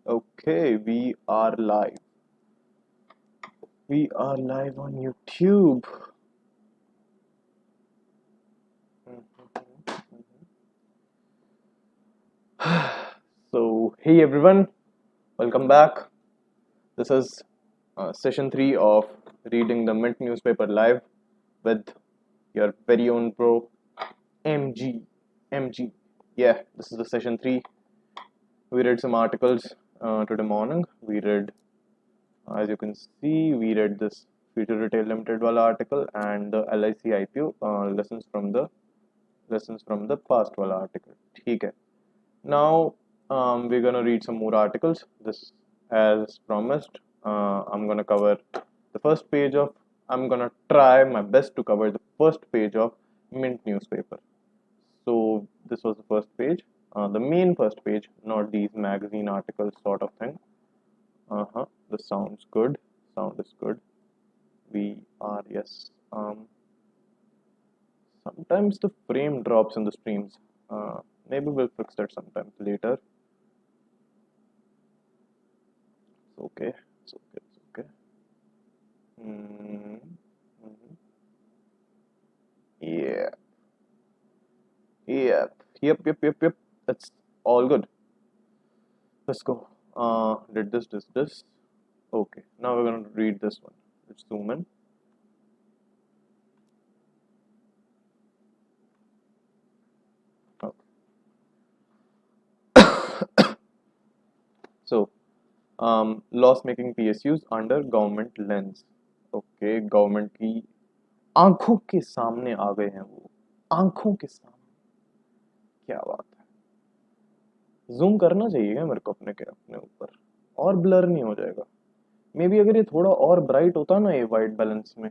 Okay, we are live. We are live on YouTube. So, hey everyone, welcome back. This is session 3 of reading the Mint newspaper live with your very own bro, MG. MG. Yeah, this is the session 3. We read some articles today morning. As you can see, we read this Future Retail Limited wala article and the LIC IPO lessons from the past wala article. ठीक है. Now we're gonna read some more articles. This, as promised, I'm gonna cover the first page of. I'm gonna try my best to cover the first page of Mint newspaper. So this was the first page, the main first page, not these magazine articles sort of thing. This sounds good. Sound is good. We are, yes. Sometimes the frame drops in the streams. Maybe we'll fix that sometime later. It's okay. It's okay. It's okay. Mm-hmm. Yeah. Yep. That's all good. Let's go. Did this. Okay. Now we're gonna read this one. Let's zoom in. Okay. So, loss-making PSUs under government lens. Okay, government की आंखों के सामने आ गए हैं वो. आंखों के सामने. क्या बात है. जूम करना चाहिए क्या मेरे को अपने ऊपर, और ब्लर नहीं हो जाएगा. मे बी अगर ये थोड़ा और ब्राइट होता ना, ये वाइट बैलेंस में,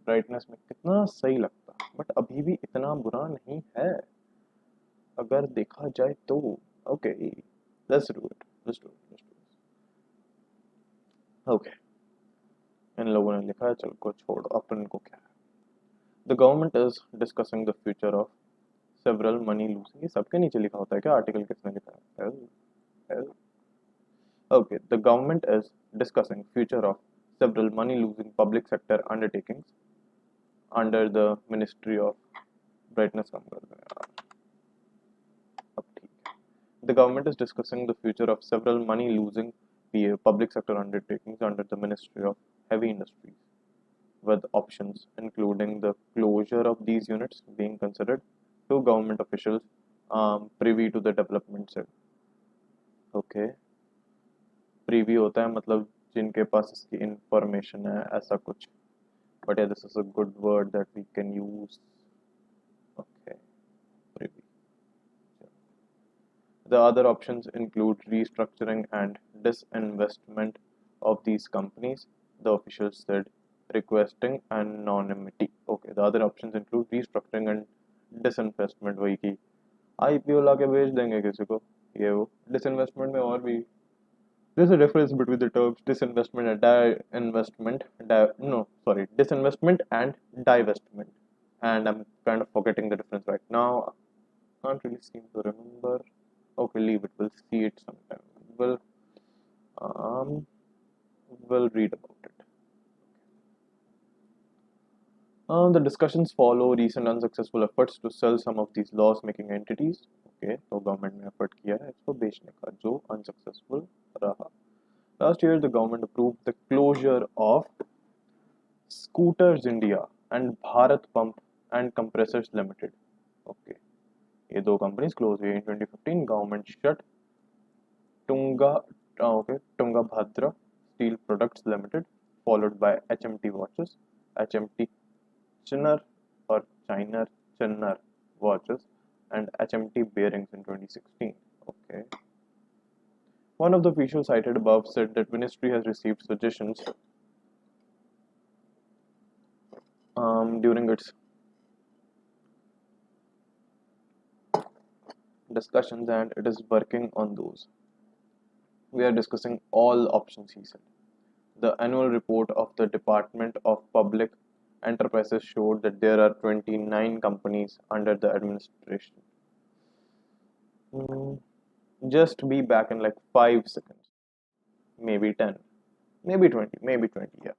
ब्राइटनेस में, कितना सही लगता. बट अभी भी इतना बुरा नहीं है अगर देखा जाए तो. Okay, let's do it. Okay, इन लोगों ने लिखा है, चल को छोड़, अपन को क्या है. The government is discussing the future of several money losing. ये सबके नीचे लिखा होता है क्या? आर्टिकल किसने लिखा है? Okay, the government is discussing future of several money-losing public sector undertakings under the Ministry of Brightness. कम कर दो यार. अब ठीक है. The government is discussing the future of several money-losing public sector undertakings under the Ministry of Heavy Industries, with options including the closure of these units being considered to government officials privy to the development sector. Okay. Privi होता है मतलब जिनके पास इसकी information है, ऐसा कुछ. But this is a good word that we can use. Okay, प्रीवी. The other options include restructuring and disinvestment of these companies, the officials said, requesting anonymity. Okay, the other options include restructuring and disinvestment. वही की IPO ला के बेच देंगे किसी को, ये वो. डिसइन्वेस्टमेंट में और भी. There's a difference between the terms disinvestment and divestment. Disinvestment and divestment. And I'm kind of forgetting the difference right now. Can't really seem to remember. Okay, leave it. We'll see it sometime. Um, we'll read about it. The discussions follow recent unsuccessful efforts to sell some of these loss-making entities. Okay, तो government ने effort किया है इसको बेचने का, जो unsuccessful रहा. Last year, the government approved the closure of Scooters India and Bharat Pump and Compressors Limited. Okay, ये दो companies close हुई. In 2015, government shut Tungabhadra Steel Products Limited, followed by HMT Watches, HMT Chinnar or Chinnar Watches, and HMT Bearings in 2016. Okay. One of the officials cited above said that Ministry has received suggestions during its discussions and it is working on those. We are discussing all options, he said. The annual report of the Department of Public Enterprises showed that there are 29 companies under the administration. Just be back in like 5 seconds. maybe 10, maybe 20, maybe 20. Yeah.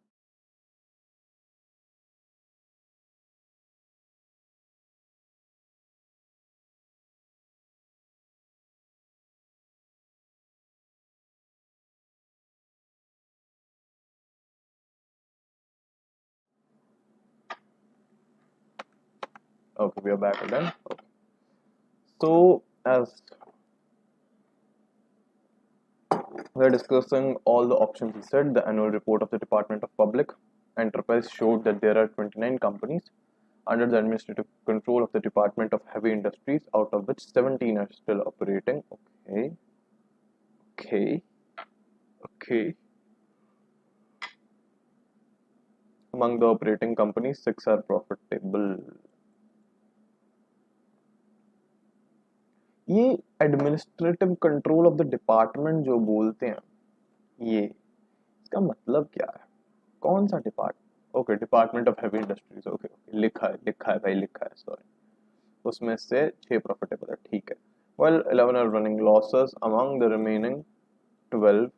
Okay, we are back again. Okay. So, as we are discussing all the options, he said the annual report of the Department of Public Enterprise showed that there are 29 companies under the administrative control of the Department of Heavy Industries, out of which 17 are still operating. Okay, okay, okay. Among the operating companies, 6 are profitable. ये administrative control of the department जो बोलते हैं, ये इसका मतलब क्या है? कौन सा department? Okay, department of heavy industries. Okay okay, लिखा है भाई, लिखा है, सॉरी। उसमें से 6 प्रॉफिटेबल है, ठीक है। Well 11 are running losses, among the remaining 12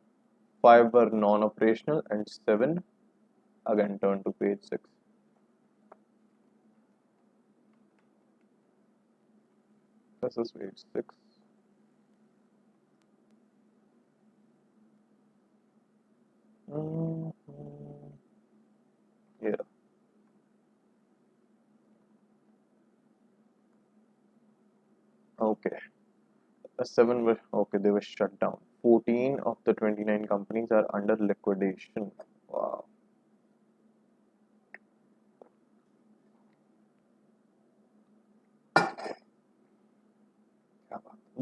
5 were non-operational and 7 again turn to page 6. This is page 6. Yeah. Okay. 7 were okay, they were shut down. 14 of the 29 companies are under liquidation. Wow.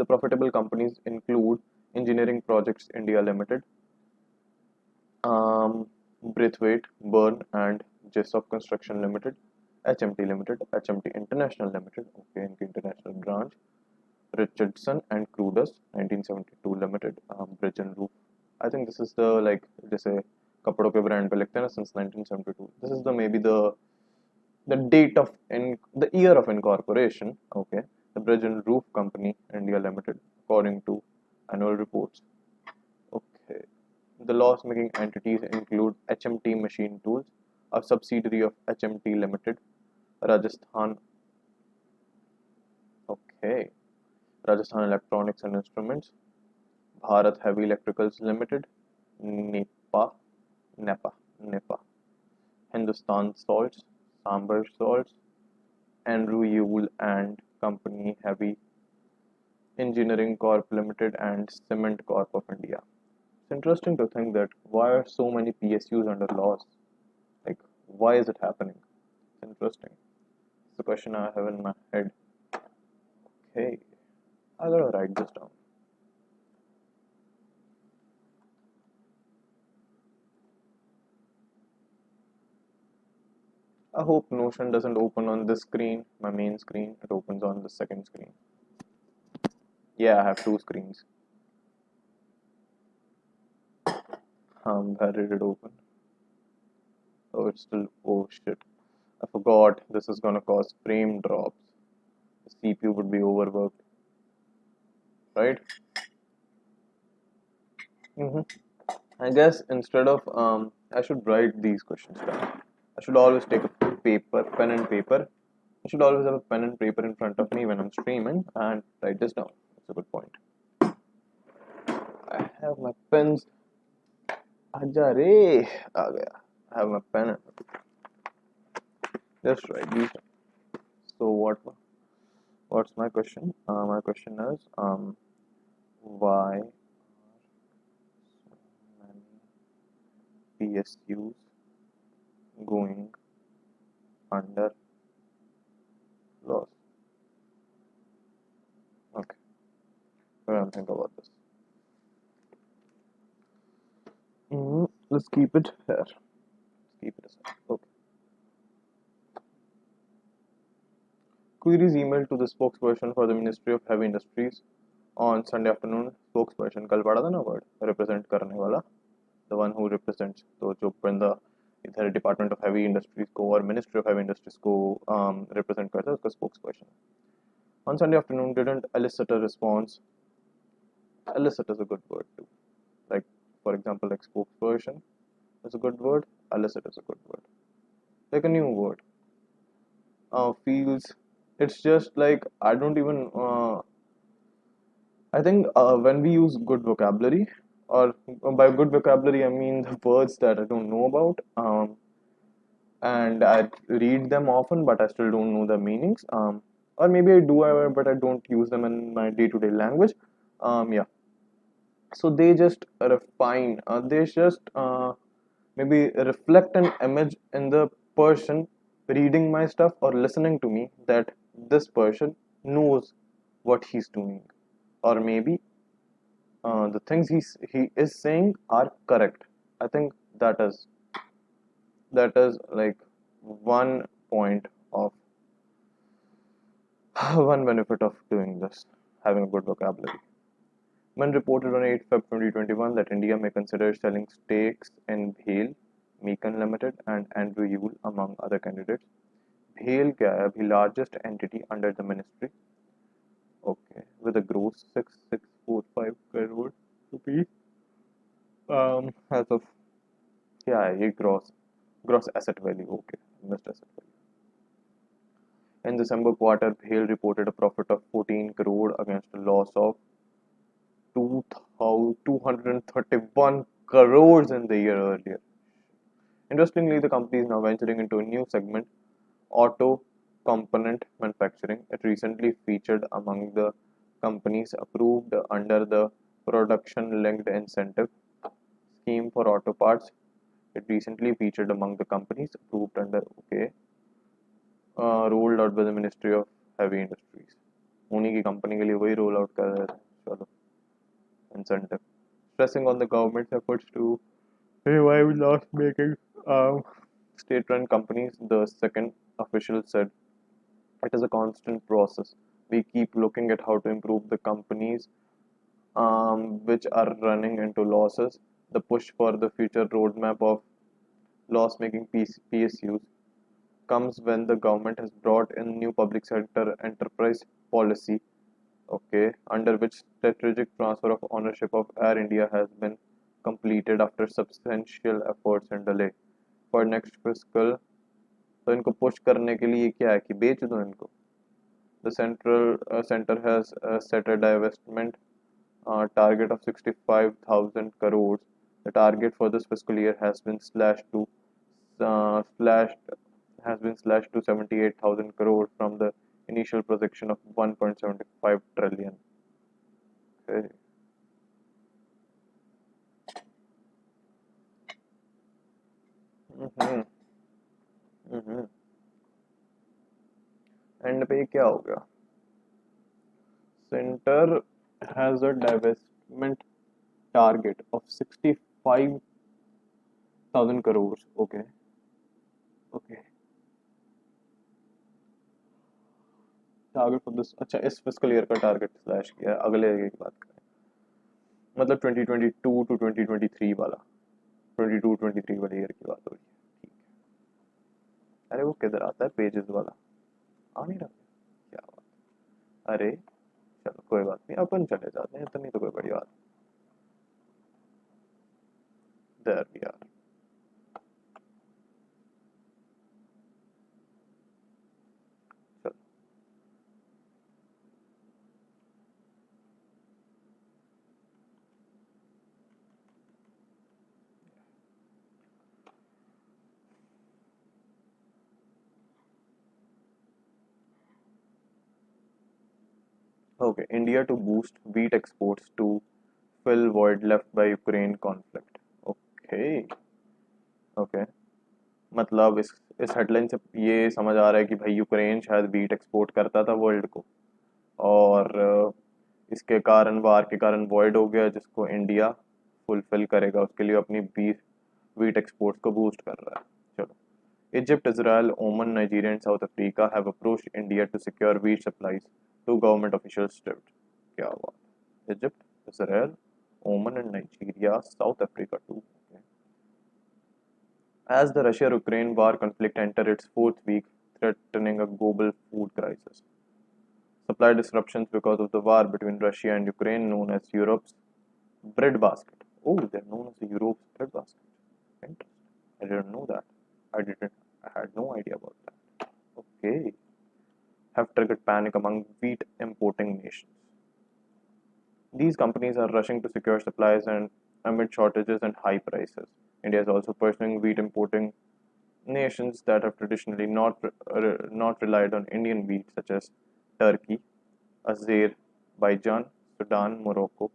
The profitable companies include Engineering Projects India Limited, Braithwaite, Byrne and Jessop Construction Limited, HMT Limited, HMT International Limited, okay, इनकी international branch, Richardson and Cruders 1972 Limited, Bridge and Roof. I think this is the like जैसे कपड़ों के brand पे लिखते हैं ना, since 1972. This is the maybe the date of the year of incorporation. Okay, the Bridge and Roof Company India Limited, according to annual reports. Okay, the loss-making entities include HMT Machine Tools, a subsidiary of HMT Limited, Rajasthan. Okay, Rajasthan Electronics and Instruments, Bharat Heavy Electricals Limited, NEPA, Hindustan Salts, Sambar Salts, Andrew Yule and Company Heavy Engineering Corp Limited and Cement Corp of India. It's interesting to think that why are so many PSUs under loss? Like, why is it happening? It's interesting. It's the question I have in my head. Okay, I gotta write this down. I hope Notion doesn't open on this screen, my main screen. It opens on the second screen. Yeah, I have 2 screens. Where did it open? Oh, it's still, oh shit. I forgot this is gonna cause frame drops. The CPU would be overworked, right? I guess instead of I should write these questions down. I should always take a pen and paper. I should always have a pen and paper in front of me when I'm streaming and write this down. That's a good point. I have my pens. Aja re, aa gaya. I have my pen and just write these down. So what's my question? My question is why many PSUs going under loss? Okay, we're gonna think about this. Let's keep it here. Let's keep it aside. Okay. Queries emailed to the spokesperson for the Ministry of Heavy Industries on Sunday afternoon. Spokesperson कल पढ़ा था ना word, represent करने वाला, the one who represents, तो जो बंदा इधर डिपार्टमेंट ऑफ हैवी इंडस्ट्रीज को और मिनिस्ट्री ऑफ हैवी इंडस्ट्रीज को रिप्रेजेंट करता है, उसका spokesperson. On Sunday afternoon didn't elicit a response. Elicit is a good word too. Like, for example, example, like spokesperson is a good word, illicit is a good word. Like a new word. Feels, it's just like I don't even I think when we use good vocabulary, or by good vocabulary I mean the words that I don't know about, and I read them often, but I still don't know the meanings. Or maybe I do, but I don't use them in my day-to-day language. Yeah. So they just refine. They just maybe reflect an image in the person reading my stuff or listening to me, that this person knows what he's doing, or maybe the things he is saying are correct. I think that is like one point of one benefit of doing this, having a good vocabulary. When reported on 8 Feb 2021 that India may consider selling stakes in BHEL, Mecon Limited, and Andrew Yule among other candidates. BHEL क्या है अभी largest entity under the ministry, okay, with a gross 6645 crore rupees as of क्या है ये gross asset value, okay, missed asset value. In December quarter, BHEL reported a profit of 14 crore against a loss of 231 crores in the year earlier. Interestingly, the company is now venturing into a new segment, auto component manufacturing. It recently featured among the companies approved under the Production Linked Incentive Scheme for Auto Parts. It recently featured among the companies approved under rolled out by the Ministry of Heavy Industries. उन्हीं की company के लिए वही roll out कर रहे थे, चलो incentive. Stressing on the government's efforts to revive loss-making state-run companies, the second official said, "It is a constant process. We keep looking at how to improve the companies which are running into losses. The push for the future roadmap of loss-making PSUs comes when the government has brought in new public sector enterprise policy, okay, under which strategic transfer of ownership of Air India has been completed after substantial efforts and delay. For next fiscal, तो इनको push करने के लिए क्या है कि बेच दो इनको. The center has set a divestment target of 65,000 crores. The target for this fiscal year has been slashed to 78,000 crores from the initial projection of 1.75 trillion. Okay. And पे क्या हो गया? Center has a divestment target of 65,000 crores. Okay. Target for this, अच्छा इस fiscal year का target slash किया है, अगले ईयर की बात करें, मतलब 2022 टू 2023 वाला, 22-23 वाले ईयर की बात हो रही है. ठीक है. अरे वो किधर आता है पेजेस वाला, आ नहीं रहा क्या बात. अरे चलो कोई बात नहीं, अपन चले जाते हैं, इतनी तो कोई बड़ी बात. There we are. Okay, India to boost wheat exports to fill void left by Ukraine conflict. Okay, okay. मतलब इस हेडलाइन से ये समझ आ रहा है कि भाई यूक्रेन शायद व्हीट एक्सपोर्ट करता था वर्ल्ड को, और इसके कारण, वार के कारण वॉइड हो गया, जिसको इंडिया फुलफिल करेगा, उसके लिए अपनी व्हीट एक्सपोर्ट्स को बूस्ट कर रहा है. चलो. Egypt, Israel, Oman, Nigeria, and South Africa have approached India to secure wheat supplies, two government officials stated. क्या हुआ? Egypt, Israel, Oman, and Nigeria, South Africa too. Okay. As the Russia-Ukraine war conflict entered its fourth week, threatening a global food crisis. Supply disruptions because of the war between Russia and Ukraine, known as Europe's breadbasket. Oh, they're known as the Europe's breadbasket. Interesting. I didn't know that. I didn't. I had no idea about that. Okay. Have triggered panic among wheat importing nations. These companies are rushing to secure supplies and amid shortages and high prices. India is also pursuing wheat importing nations that have traditionally not relied on Indian wheat, such as Turkey, Azerbaijan, Sudan, Morocco,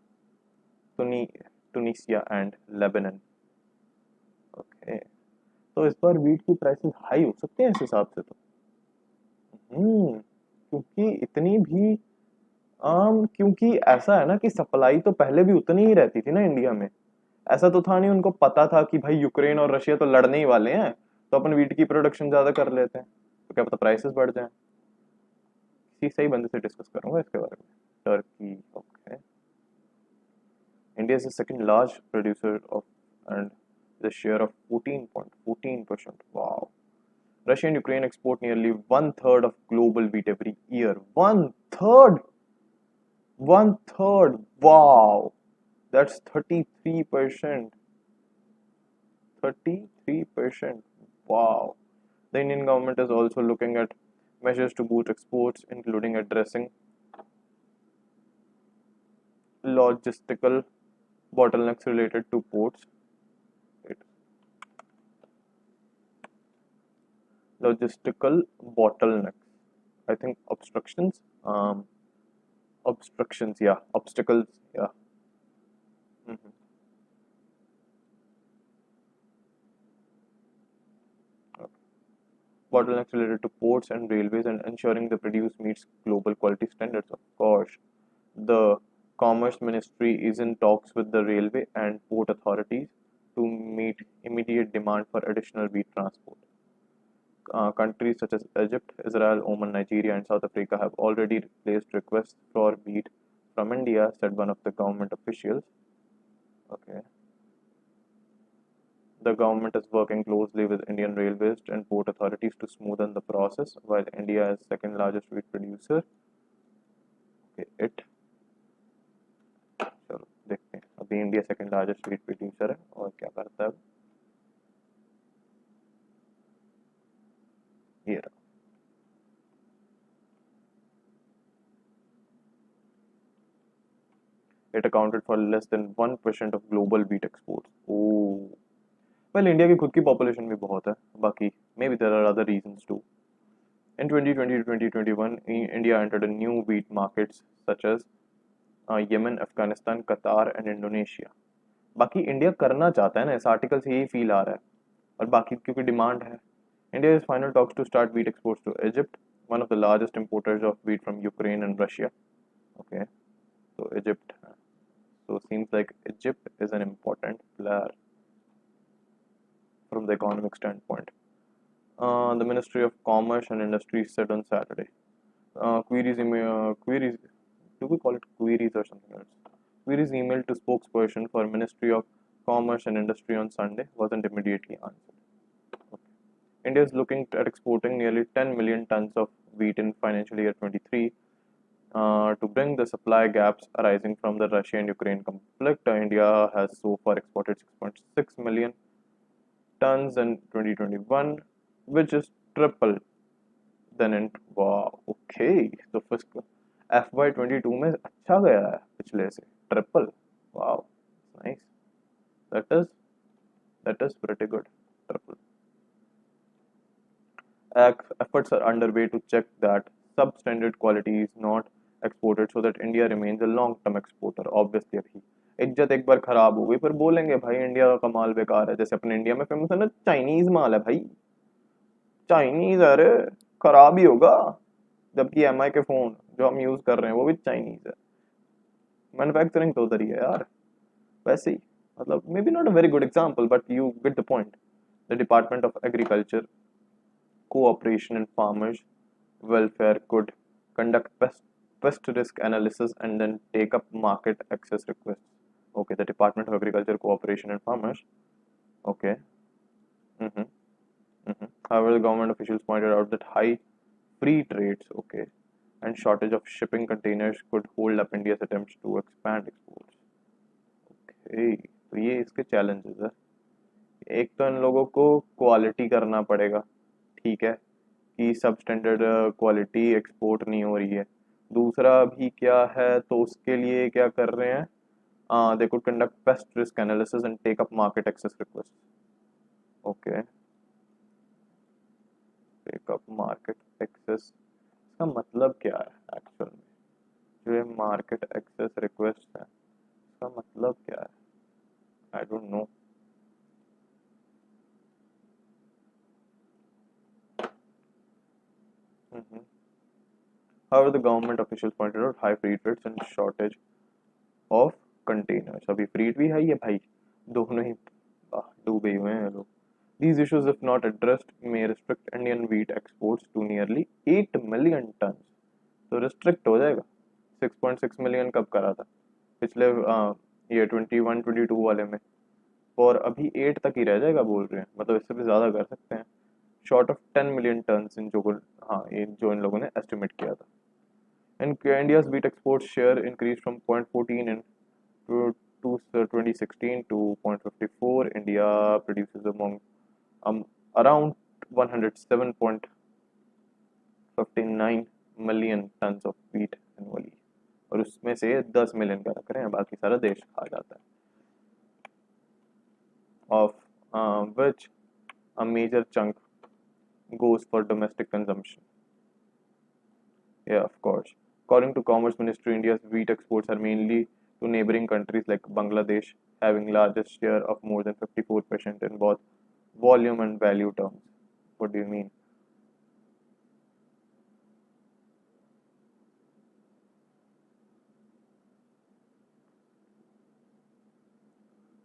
Tuni- Tunisia, and Lebanon. Okay. तो इस बार wheat की prices high हो सकते हैं इस हिसाब से तो क्योंकि इतनी भी क्योंकि ऐसा है ना कि सप्लाई तो पहले भी उतनी ही रहती थी ना इंडिया में ऐसा तो था नहीं उनको पता था कि भाई यूक्रेन और रशिया तो लड़ने ही वाले हैं तो अपन वीट की प्रोडक्शन ज्यादा कर लेते हैं तो क्या पता प्राइसेस बढ़ जाएं किसी सही बंदे से डिस्कस करूंगा इसके बारे में Turkey okay India is the second large producer of and the share of 14.14%. Wow. Russia and Ukraine export nearly one third of global wheat every year. One third. One third. Wow. That's 33%. 33%. Wow. The Indian government is also looking at measures to boost exports, including addressing logistical bottlenecks related to ports. Wait. Logistical bottlenecks. I think obstructions. Obstructions. Yeah. Obstacles. Yeah. Mhm. Bottlenecks related to ports and railways and ensuring the produce meets global quality standards. Of course, the Commerce Ministry is in talks with the railway and port authorities to meet immediate demand for additional wheat transport. Countries such as Egypt, Israel, Oman, Nigeria, and South Africa have already placed requests for wheat from India, said one of the government officials. Okay. The government is working closely with Indian railways and port authorities to smoothen the process, while India is second largest wheat producer. Okay, चलो देखते हैं अभी India second largest wheat producer है और क्या करता है ये रहा it accounted for less than 1% of global wheat exports. Oh, well, India की खुद की population भी बहुत है बाकी maybe there are other reasons too. In 2020 to 2021, India entered a new wheat markets such as Yemen, Afghanistan, Qatar and Indonesia. बाकी India करना चाहता है ना इस आर्टिकल से यही फील आ रहा है और बाकी क्योंकि डिमांड है India is final talks to start wheat exports to Egypt, one of the largest importers of wheat from Ukraine and Russia. Okay, so Egypt. So seems like Egypt is an important player from the economic standpoint. The Ministry of Commerce and Industry said on Saturday. Queries. Do we call it queries or something else? Queries emailed to spokesperson for Ministry of Commerce and Industry on Sunday wasn't immediately answered. Okay. India is looking at exporting nearly 10 million tons of wheat in financial year 23. To bring the supply gaps arising from the Russia and Ukraine conflict, India has so far exported 6.6 million tons in 2021, which is triple than in wow. Okay, तो fiscal FY22 में अच्छा गया है पिछले से triple. Wow, nice. That is pretty good. Triple. Efforts are underway to check that substandard quality is not exported so that India remains a long-term exporter. Obviously अभी इज्जत एक बार खराब हो गई पर बोलेंगे भाई इंडिया का माल बेकार है जैसे अपने इंडिया में फेमस है ना चाइनीज माल है भाई चाइनीज अरे खराब ही होगा जबकि एमआई के फोन जो हम यूज कर रहे हैं वो भी चाइनीज है मैन्युफैक्चरिंग तो उधर ही है यार वैसे ही मतलब may be not a very good example but you get the point the department of agriculture cooperation and farmers welfare could conduct pest risk analysis and then take up market access requests. Okay, the Department of Agriculture, Cooperation and Farmers. Okay. However, the government officials pointed out that high freight rates, okay, and shortage of shipping containers could hold up India's attempts to expand exports. Okay. तो ये इसके challenges है। एक तो इन लोगों को quality करना पड़ेगा, ठीक है, कि सब स्टैंडर्ड क्वालिटी एक्सपोर्ट नहीं हो रही है। दूसरा भी क्या है, तो उसके लिए क्या कर रहे हैं, they could conduct pest risk analysis and take up market access requests. Okay, take up market access, इसका मतलब क्या है एक्चुअल में? जो ये मार्केट एक्सेस रिक्वेस्ट है, इसका मतलब क्या है? I don't know. However, the government officials pointed out high freight rates and shortage of containers. अभी फ्रीट भी है ये भाई, दोनों ही डूबे हुए हैं लोग। These issues, if not addressed, may restrict Indian wheat exports to nearly 8 million tons. तो restrict हो जाएगा। 6.6 million कब करा था? पिछले ये 21-22 वाले में, और अभी 8 तक ही रह जाएगा बोल रहे हैं, मतलब इससे भी ज़्यादा कर सकते हैं। शॉर्ट ऑफ 10 million tons इन जो हाँ ये जो इन लोगों ने एस्टिमेट किया था। And India's wheat export share increased from 0.14 in 2016 to 0.54. India produces around 107.59 million tons of wheat annually, और उसमें से 10 मिलियन का रख रहे हैं, बाकी सारा देश खा जाता है। Of which a major chunk goes for domestic consumption. Yeah, of course. According to Commerce Ministry, India's wheat exports are mainly to neighboring countries like Bangladesh, having largest share of more than 54% in both volume and value terms. What do you mean?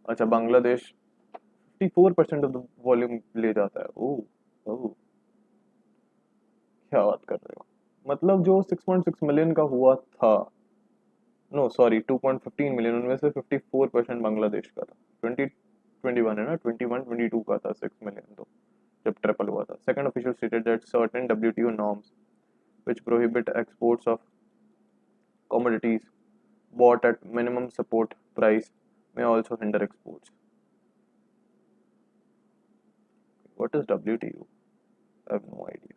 अच्छा, Bangladesh 54% of the volume ले जाता है। ओह ओह, क्या बात कर रहे हो? मतलब जो 6.6 मिलियन का हुआ था, नो सॉरी 2.15 मिलियन, उनमें से 54% बांग्लादेश का था। 2021 है ना, 21-22 का था 6 मिलियन, तो जब ट्रिपल हुआ था। Second official stated that certain WTO norms which prohibit exports of commodities bought at minimum support price may also hinder exports. What is WTO? I have no idea.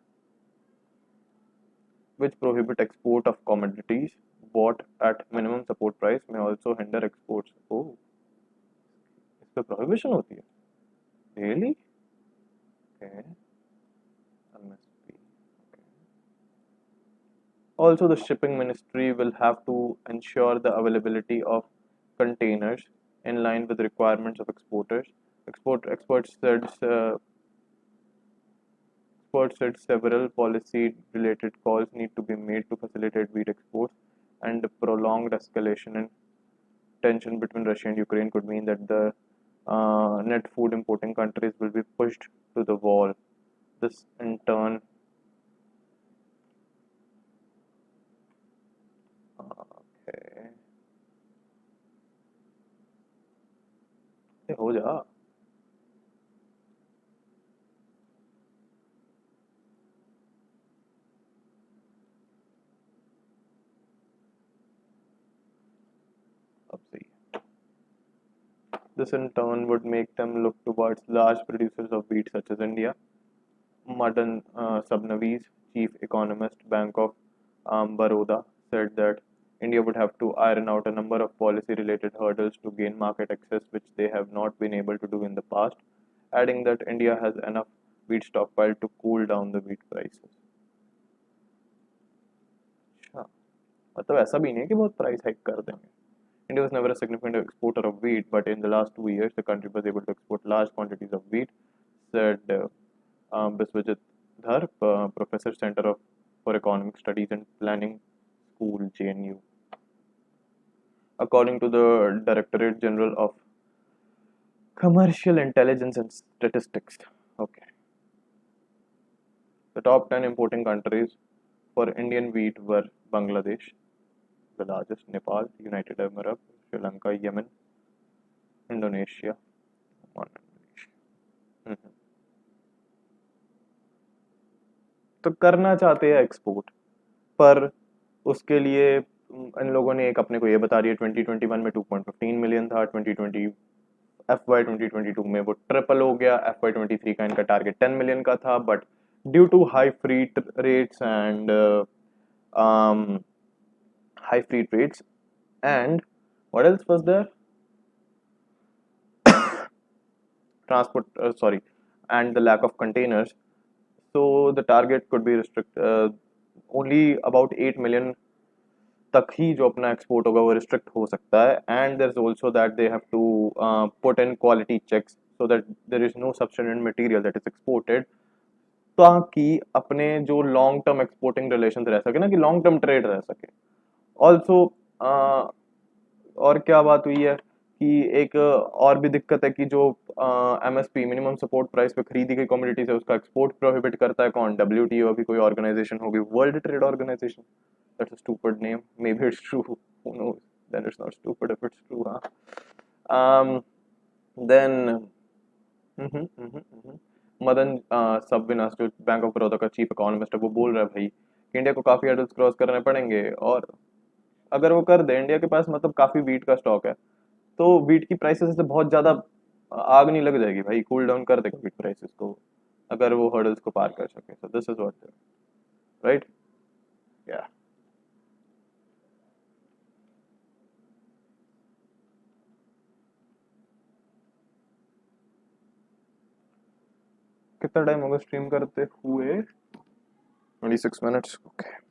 Which prohibit export of commodities bought at minimum support price may also hinder exports. Oh, इस पे prohibition होती है? Really? Okay. MSP. Okay. Also, the shipping ministry will have to ensure the availability of containers in line with the requirements of exporters. Experts said several policy-related calls need to be made to facilitate wheat exports, and prolonged escalation in tension between Russia and Ukraine could mean that the net food importing countries will be pushed to the wall. This in turn okay. हो जा। अब सही। This in turn would make them look towards large producers of wheat such as India. Madan Sabnavis, chief economist, Bank of Baroda, said that India would have to iron out a number of policy-related hurdles to gain market access, which they have not been able to do in the past, adding that India has enough wheat stockpile to cool down the wheat prices. अच्छा, मतलब ऐसा भी नहीं है कि बहुत price hike कर देंगे। India was never a significant exporter of wheat, but in the last 2 years, the country was able to export large quantities of wheat, said Biswajit Dhar, Professor Center for Economic Studies and Planning School, JNU. According to the Directorate General of Commercial Intelligence and Statistics, okay, the top 10 importing countries for Indian wheat were Bangladesh, the largest, Nepal, United Arab Emirates, Sri Lanka, Yemen, Indonesia, Oman, Indonesia. तो करना चाहते हैं export, पर उसके लिए इन लोगों ने एक अपने को ये बता दिया 2021 में 2.15 मिलियन था, 2024 FY 2022 में वो ट्रिपल हो गया। FY 23 का इनका टारगेट 10 मिलियन का था, but due to high freight rates and high freight rates and what else was there, transport sorry, and the lack of containers, so the target could be restricted, only about 8 million तक ही जो अपना export होगा वो restrict हो सकता है। And there is also that they have to put in quality checks so that there is no substandard material that is exported, ताकि अपने जो लॉन्ग टर्म एक्सपोर्टिंग रिलेशन रह सके ना, कि लॉन्ग टर्म ट्रेड रह सके। ऑल्सो और क्या बात हुई है कि एक और भी दिक्कत है कि जो एमएसपी मिनिमम सपोर्ट प्राइस पे खरीदी गई कमोडिटीज है उसका एक्सपोर्ट प्रोहिबिट करता है कौन? डब्ल्यूटीओ अभी कोई ऑर्गेनाइजेशन होगी, world trade organisation. That's a stupid name, maybe it's true, who knows, then it's not stupid if it's true. हाँ, देन मदन सबविनास जो बैंक ऑफ बड़ौदा का चीफ इकोनॉमिस्ट है वो बोल रहा है भाई कि इंडिया को काफी हर्डल्स क्रॉस करने पड़ेंगे, और अगर वो कर दे, इंडिया के पास मतलब काफी वीट का स्टॉक है, तो वीट की प्राइसेस से बहुत ज्यादा आग नहीं लग जाएगी भाई, कूल डाउन कर देगा वीट प्राइसेस को अगर वो हर्डल्स को पार कर सके। So this is what, right, या कितना टाइम होगा स्ट्रीम करते हुए? 26 मिनट्स, ओके,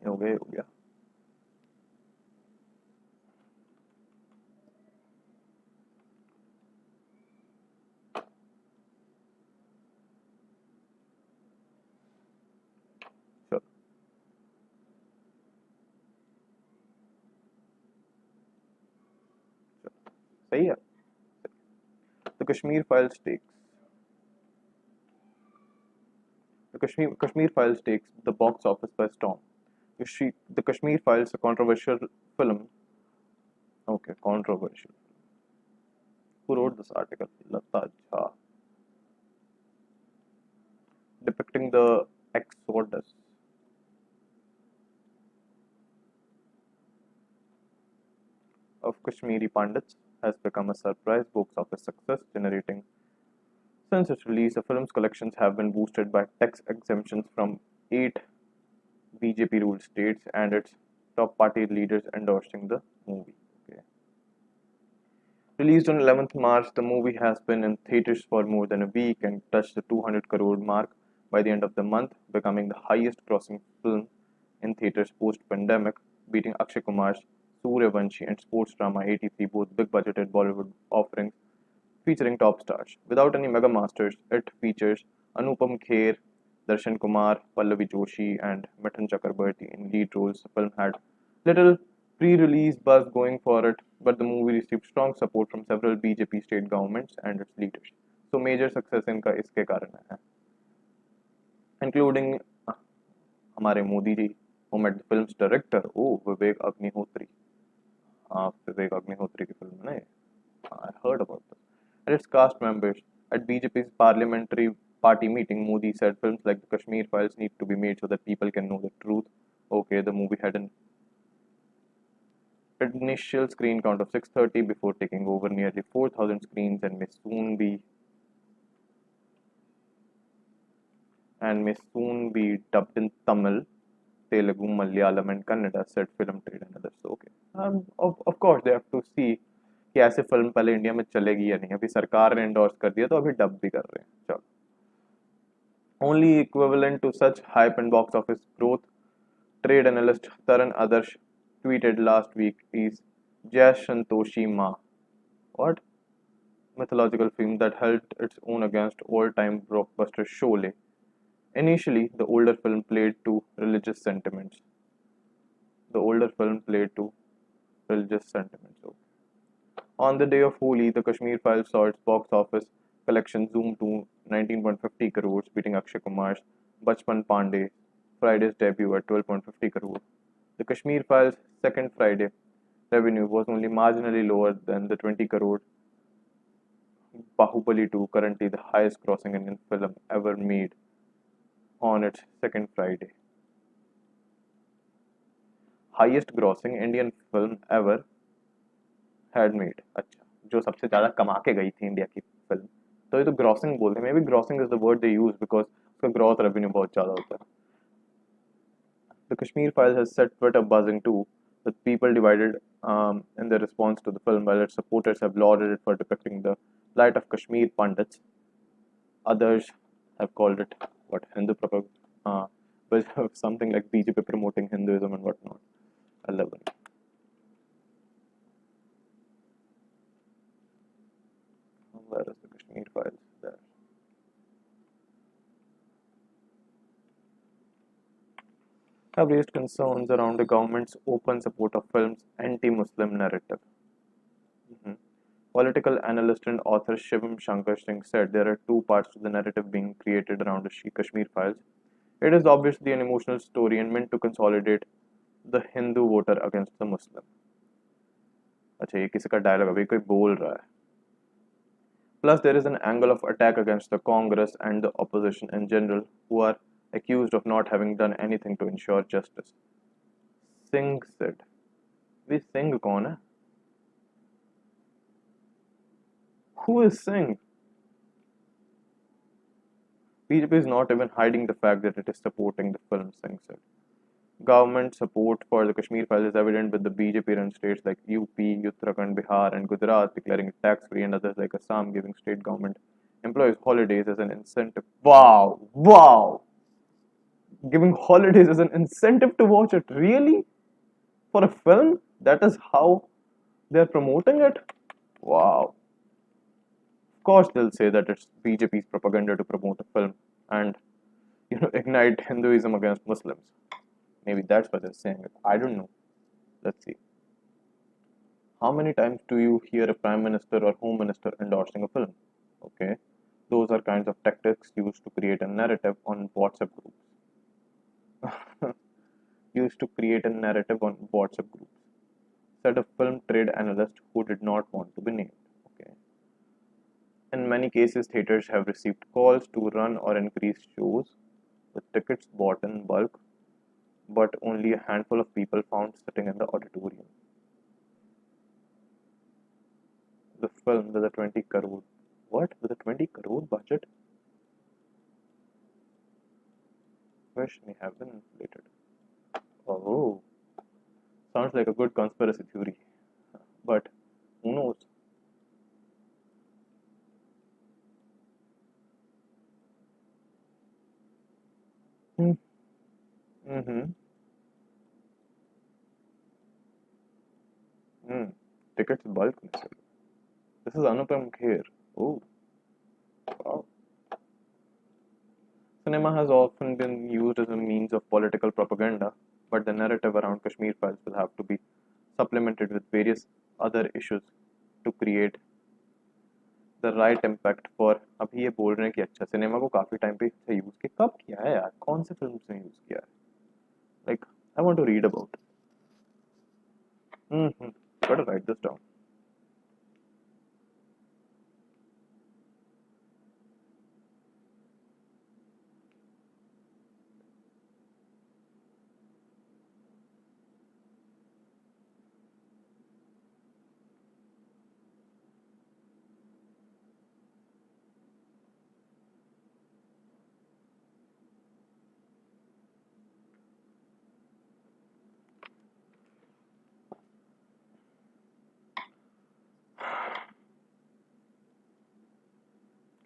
हो गया। चलो, सही है। The Kashmir Files takes the Kashmir Files takes the box office by storm. The Kashmir Files, a controversial film. Okay, controversial. Who wrote this article? Lata Jha. Depicting the exodus of Kashmiri Pandits has become a surprise box office success, generating. Since its release, the film's collections have been boosted by tax exemptions from 8 BJP ruled states and its top party leaders endorsing the movie. Okay. Released on 11th March, the movie has been in theaters for more than a week and touched the 200 crore mark by the end of the month, becoming the highest grossing film in theaters post pandemic, beating Akshay Kumar's Suryavanshi and sports drama 83, both big budgeted Bollywood offerings featuring top stars. Without any mega masters, it features Anupam Kher, Darshan Kumar, Pallavi Joshi, and Mithun Chakrabarti in lead roles. The film had little pre-release buzz going for it, but the movie received strong support from several BJP state governments and its leaders. So major success इनका इसके कारण है, including हमारे Modi ji, who met the film's director, Vivek Agnihotri. हाँ, विवेक अग्निहोत्री की film है ना, I heard about this. And its cast members. At BJP's parliamentary party meeting, Modi said films like the Kashmir Files need to be made so that people can know the truth. Okay, the movie had an initial screen count of 630 before taking over nearly 4,000 screens and may soon be dubbed in Tamil, Telugu, Malayalam, and Kannada, said film trade and others. Okay, of course they have to see कि ऐसे film पहले India में चलेगी या नहीं। अभी सरकार ने एंडोर्स कर दिया तो अभी डब भी कर रहे हैं। चलो, only equivalent to such hype and box office growth, trade analyst Taran Adarsh tweeted last week, is Jai Santoshi Ma, what mythological film that held its own against all-time blockbuster Sholay. Initially, the older film played to religious sentiments. On the day of Holi, the Kashmir Files saw its box office collection zoom to 19.50 crores, beating Akshay Kumar's Bachpan Pandey Friday's debut at 12.50 crores. The Kashmir Files' second Friday revenue was only marginally lower than the 20 crore Bahubali 2, currently the highest grossing Indian film ever made on its second Friday. Highest grossing Indian film ever had made. अच्छा, जो सबसे ज्यादा कमा के गई थी India की film. तो ये तो ग्रॉसिंग बोलते हैं. May be grossing is the word they use because उसका ग्रॉथ रेवेन्यू बहुत ज्यादा होता है. The Kashmir Files has set Twitter buzzing too, with people divided in their response to the film, while its supporters have lauded it for depicting the plight of Kashmir Pandits. Others have called it what Hindu propaganda, but something like BJP promoting Hinduism and whatnot. I love it. Where is the Kashmir Files? There. Have raised concerns around the government's open support of film's anti-Muslim narrative. Mhm. Political analyst and author Shivam Shankar Singh said there are two parts to the narrative being created around the Kashmir Files. It is obviously an emotional story and meant to consolidate the Hindu voter against the Muslim. अच्छा, ये किसी का dialogue अभी कोई बोल रहा है. Plus, there is an angle of attack against the Congress and the opposition in general, who are accused of not having done anything to ensure justice. Singh said. We Singh कौन है? Who is Singh? BJP is not even hiding the fact that it is supporting the film, Singh said. Government support for the Kashmir Files is evident with the BJP-run states like UP, Uttarakhand, Bihar, and Gujarat declaring it tax-free, and others like Assam giving state government employees holidays as an incentive. Wow, wow! Giving holidays as an incentive to watch it. Really? For a film? That is how they're promoting it? Wow. Of course, they'll say that it's BJP's propaganda to promote a film and ignite Hinduism against Muslims. Maybe that's why they're saying it. I don't know. Let's see. How many times do you hear a prime minister or home minister endorsing a film? Okay. Those are kinds of tactics used to create a narrative on WhatsApp groups. Used to create a narrative on WhatsApp groups. Said a film trade analyst who did not want to be named. Okay. In many cases, theaters have received calls to run or increase shows with tickets bought in bulk, but only a handful of people found sitting in the auditorium. The film with a 20 crore. What? With a 20 crore budget? Wish may have been inflated. Oh, sounds like a good conspiracy theory. But who knows? Mm-hmm. Mm. Tickets bulk में sell. This is Anupam Kher. Oh, wow. Cinema has often been used as a means of political propaganda, but the narrative around Kashmir Files will have to be supplemented with various other issues to create the right impact for. अभी ये बोल रहे हैं कि अच्छा cinema को काफी time पे अच्छा यूज किया. कब किया है यार? कौन से फिल्म में यूज किया है? Like I want to read about it. Mm-hmm. Gotta write this down.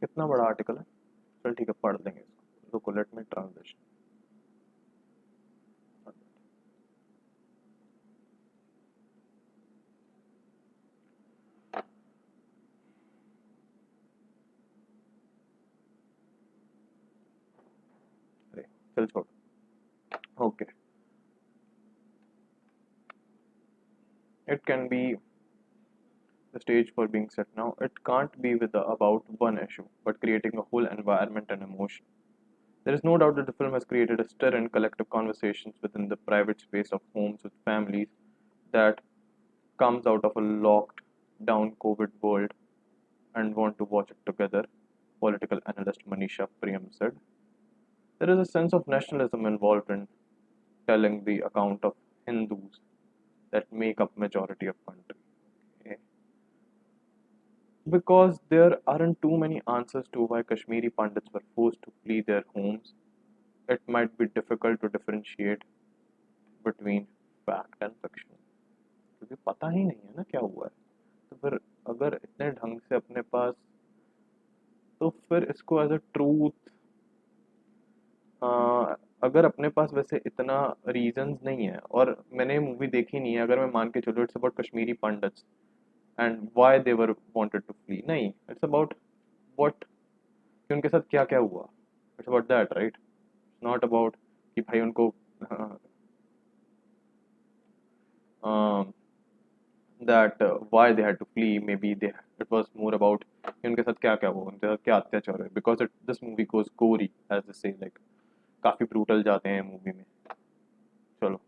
कितना बड़ा आर्टिकल है? चल ठीक है, पढ़ लेंगे इसको. रुको, लेट मी ट्रांसलेशन. अरे चल छोड़. Okay. It can be the stage for being set now. It can't be about one issue, but creating a whole environment and emotion. There is no doubt that the film has created a stir in collective conversations within the private space of homes with families that comes out of a locked down COVID world and want to watch it together, political analyst Manisha Priyam said. There is a sense of nationalism involved in telling the account of Hindus that make up majority of country. Okay. Because there aren't too many answers to why Kashmiri Pandits were forced to flee their homes, it might be difficult to differentiate between fact and fiction. क्योंकि पता ही नहीं है ना क्या हुआ है, तो फिर अगर इतने ढंग से अपने पास, तो फिर इसको एज अ ट्रूथ, अगर अपने पास वैसे इतना रीजंस नहीं है, और मैंने मूवी देखी नहीं है, अगर मैं मान के चलूँ it's about Kashmiri Pandits and why they were wanted to flee, नहीं, इट्स अबाउट व्हाट, कि उनके साथ क्या क्या हुआ, it's about that, right? Not about कि भाई उनको that why they had to flee. Maybe it was more about कि उनके साथ क्या क्या हुआ, उनके साथ क्या अत्याचार हुए, because this movie goes gory, as they say, like काफी brutal जाते हैं मूवी में. चलो,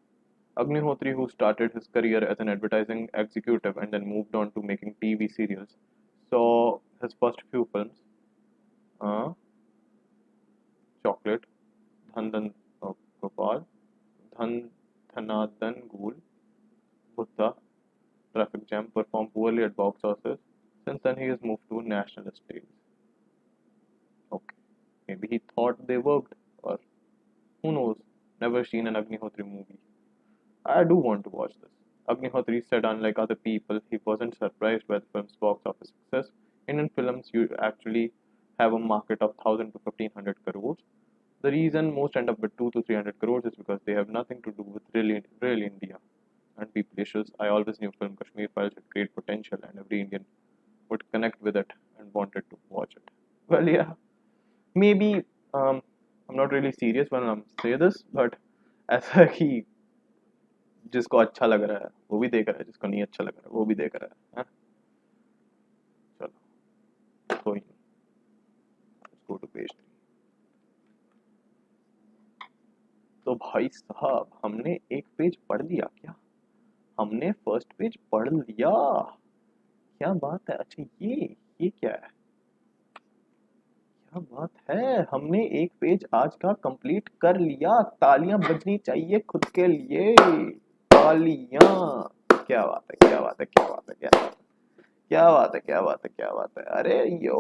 Agnihotri, who started his career as an advertising executive and then moved on to making TV serials, saw his first few films, uh, Chocolate, Dhan Dhan Gopal, Dhan Dhanadan Ghoul, Bhutta, Traffic Jam, performed poorly at box office. Since then, he has moved to national stage. Okay, maybe he thought they worked, or who knows? Never seen an Agnihotri movie. I do want to watch this. Agnihotri said, unlike other people, he wasn't surprised by the film's box office success. Indian films you actually have a market of 1,000 to 1,500 crores. The reason most end up with 2 to 300 crores is because they have nothing to do with real India and people issues. I always knew film Kashmir Files had great potential and every Indian would connect with it and wanted to watch it. Well, yeah, maybe I'm not really serious when I'm say this, but ऐसा कि जिसको अच्छा लग रहा है वो भी देख रहा है, जिसको नहीं अच्छा लग रहा है वो भी देख रहा है, चलो कोई नहीं, let's go to page 3. तो भाई साहब हमने एक पेज पढ़ लिया क्या? हमने फर्स्ट पेज पढ़ लिया, क्या बात है. अच्छा ये क्या है, क्या बात है, हमने एक पेज आज का कंप्लीट कर लिया. तालियां बजनी चाहिए खुद के लिए, तालियां. क्या बात है, क्या बात है, क्या बात है, क्या बात है, क्या बात है, क्या बात है, क्या बात है. अरे यो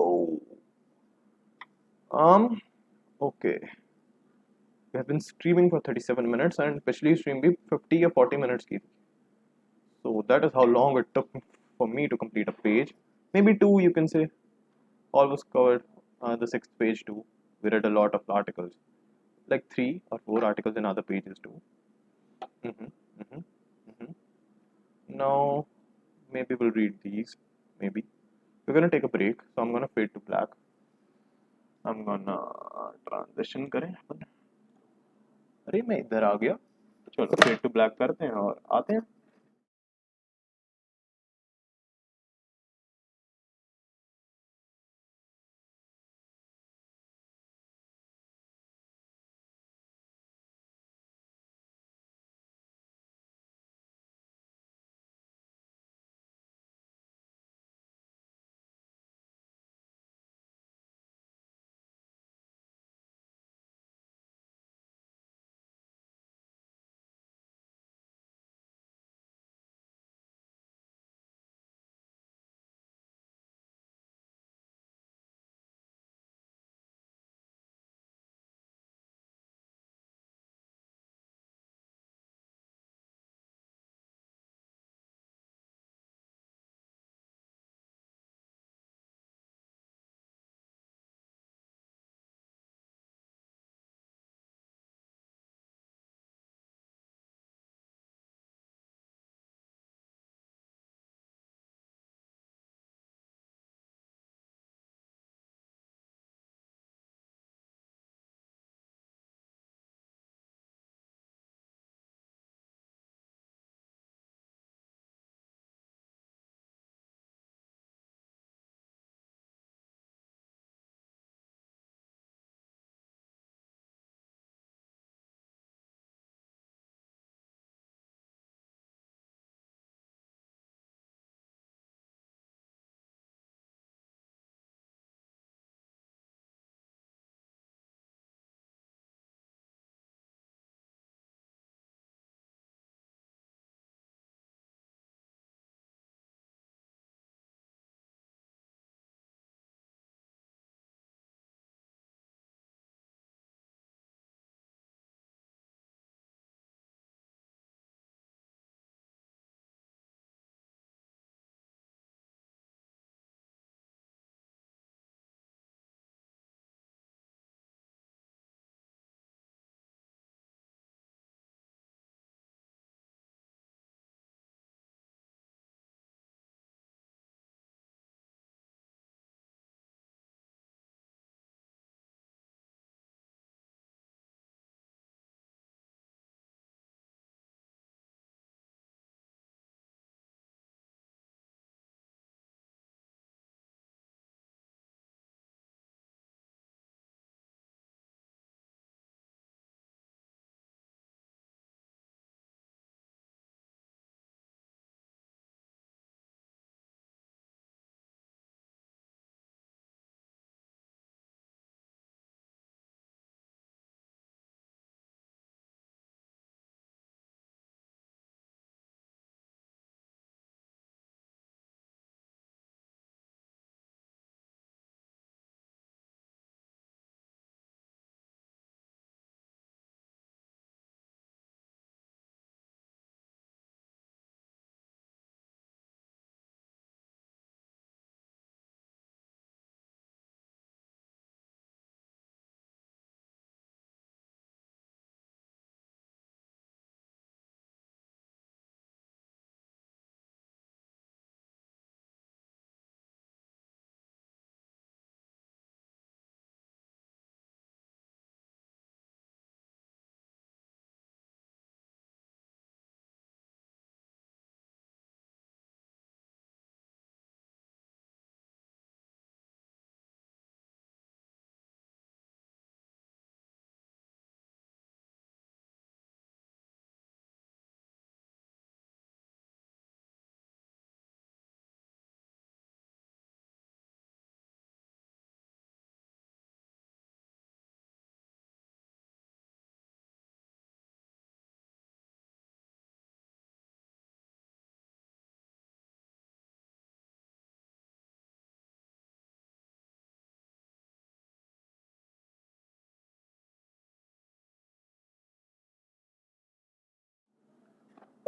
okay, we have been streaming for 37 minutes and पिछली stream भी 50 या 40 minutes की थी. So that is how long it took for me to complete a page. Maybe two, you can say. Almost covered the sixth page too. We read a lot of articles, like 3 or 4 articles in other pages too. Mm-hmm, mm-hmm, mm-hmm. Now, maybe we'll read these. Maybe. We're gonna take a break, so I'm gonna fade to black. I'm gonna transition करें अपन. अरे मैं इधर आ गया. चलो fade to black करते हैं और आते हैं.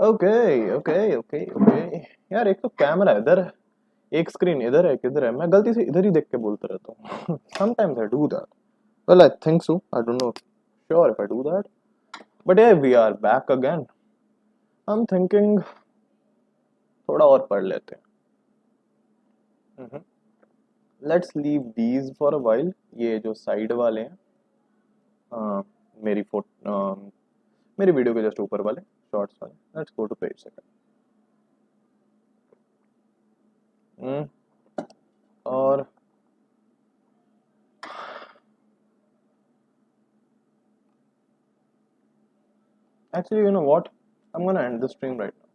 Okay okay okay okay. यार एक तो कैमरा इधर है, एक स्क्रीन इधर है, किधर है? मैं गलती से इधर ही देख के बोलता रहता हूँ। Sometimes I do that. Well, I think so. I don't know sure if I do that. But yeah, we are back again. I'm thinking थोड़ा और पढ़ लेते हैं। Let's leave these for a while. ये जो साइड वाले हैं, हाँ, मेरी मेरी वीडियो के जस्ट ऊपर वाले शॉर्ट्स वाले। Let's go to page second. और actually, you know what? I'm gonna end the stream right now.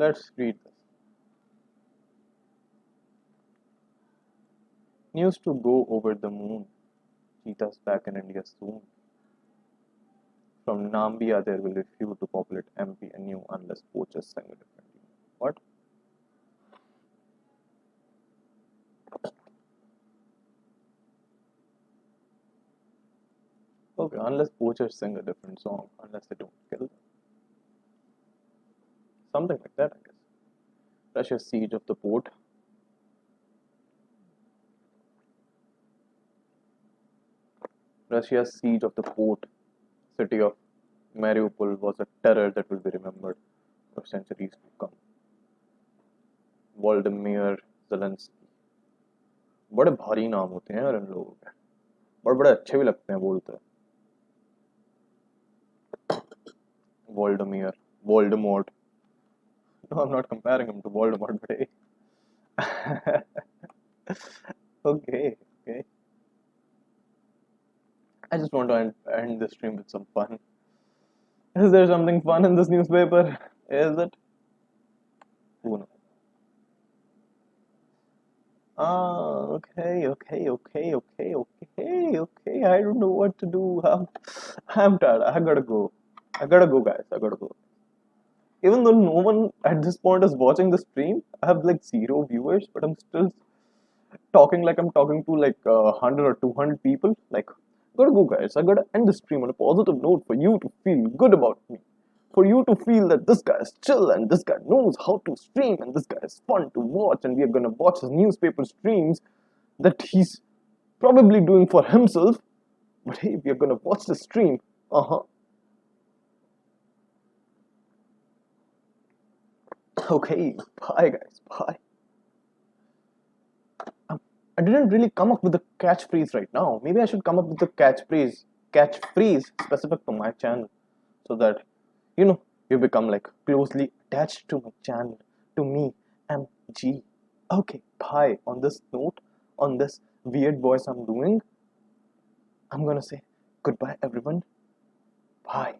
Let's read this. News to go over the moon. Cheetahs back in India soon. From Nambia, there will be few to populate MP and new unless poachers sing a different tune. What? Okay, unless poachers sing a different song, unless they don't kill them. Something like that, I guess. Russia's siege of the port. Russia's siege of the port city of Mariupol was a terror that will be remembered for centuries to come. Volodymyr Zelensky. बड़े भारी नाम होते हैं यार इन लोगों के, बड़े बड़े अच्छे भी लगते हैं बोलते हैं। Volodymyr, Voldemort. No, I'm not comparing him to Voldemort, but hey. Okay, okay. I just want to end this stream with some fun. Is there something fun in this newspaper? Is it? Who knows? Ah, okay, okay, okay, okay, okay, okay. I don't know what to do. I'm tired. I gotta go. I gotta go, guys. I gotta go. Even though no one at this point is watching the stream, I have like 0 viewers, but I'm still talking like I'm talking to like 100 or 200 people. Like, gotta go, guys. I gotta end the stream on a positive note for you to feel good about me. For you to feel that this guy is chill and this guy knows how to stream and this guy is fun to watch and we are gonna watch his newspaper streams that he's probably doing for himself. But hey, we are gonna watch the stream. Okay, bye guys, bye. I didn't really come up with a catchphrase right now. Maybe I should come up with a catchphrase specific to my channel, so that you become like closely attached to my channel, to me, MG. Okay, bye. On this note, on this weird voice I'm doing, I'm gonna say goodbye, everyone. Bye.